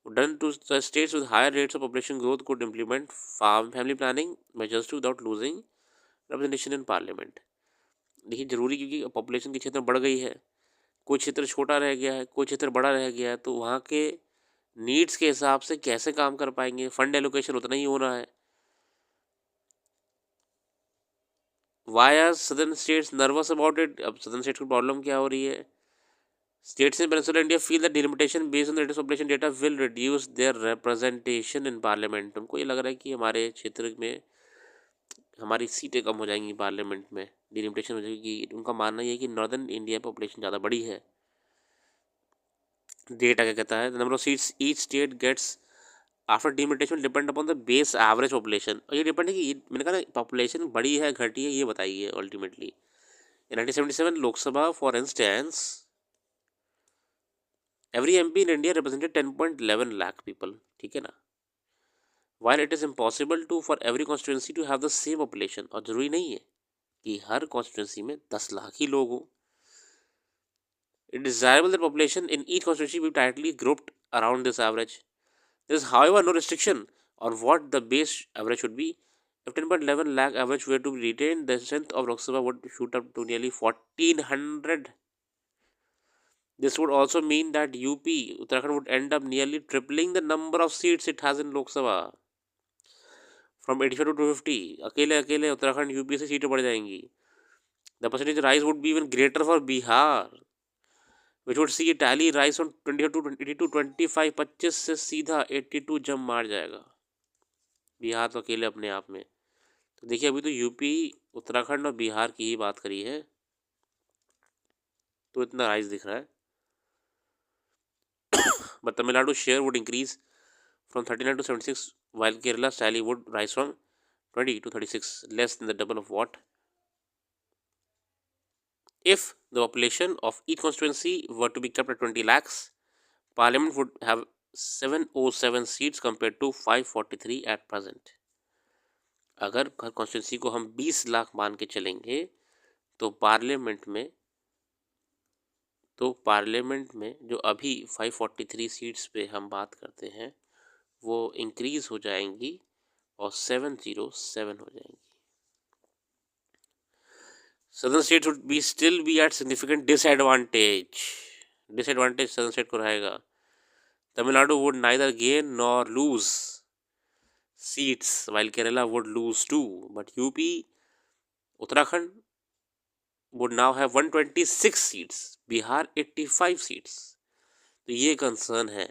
done to the states with higher rates of population growth could implement farm family planning measures too without losing representation in parliament. देखिए जरूरी, क्योंकि population की क्षेत्र बढ़ गई है, कोई क्षेत्र छोटा रह गया है, कोई क्षेत्र बड़ा रह गया है, तो वहाँ के नीड्स के हिसाब से कैसे काम कर पाएंगे, फंड एलोकेशन उतना ही होना है. Why are southern states nervous about it? अब सदर्न स्टेट्स की प्रॉब्लम क्या हो रही है? States in Peninsular India feel that delimitation based on the latest population data will reduce their representation in parliament. उनको ये लग रहा है कि हमारे क्षेत्र में हमारी सीटें कम हो जाएंगी पार्लियामेंट में, डिलिमिटेशन हो जाएगी. उनका मानना ये है कि नॉर्दर्न इंडिया में पॉपुलेशन ज़्यादा बड़ी है. डेटा क्या कहता है? The number of seats each state gets after delimitation depend upon the base average population. और ये डिपेंड है कि मैंने कहा ना पॉपुलेशन बड़ी है घटी है, ये बताइए ultimately. In 1977 Lok Sabha for instance every MP in India represented 10.11 lakh people. ठीक है ना? While it is impossible to for every constituency to have the same population, और जरूरी नहीं है कि हर constituency में 10 लाख ही लोग हों. It is desirable that population in each constituency be tightly grouped around this average. There is, however, no restriction on what the base average should be. If 10.11 lakh average were to be retained, the strength of Lok Sabha would shoot up to nearly 1400. This would also mean that UP, Uttarakhand, would end up nearly tripling the number of seats it has in Lok Sabha. From 85 to 250, अकेले Uttarakhand UP से सीटें बढ़ जाएंगी. The percentage rise would be even greater for Bihar, which would see a tally rise from 22 to 82, 25, 25 से सीधा 82 jump मार जाएगा. बिहार तो अकेले अपने आप में. तो देखिए अभी तो यूपी, उत्तराखंड और बिहार की ही बात करी है, तो इतना राइज दिख रहा है. But Tamil Nadu share would increase from 39 to 76, while Kerala's tally would rise from 20 to 36, less than the double of what? If the population of each constituency were to be kept at 20 lakhs, Parliament would have 707 seats compared to 543 at present. अगर हर constituency को हम 20 लाख मान के चलेंगे तो parliament में जो अभी 543 सीट्स पे हम बात करते हैं वो इंक्रीज हो जाएंगी और 707 हो जाएंगी. Southern states would be still be at significant disadvantage. Southern state को रहेगा. Tamil Nadu would neither gain nor lose seats, while Kerala would lose too. But UP, Uttarakhand would now have 126 seats, Bihar 85 seats. तो ये concern है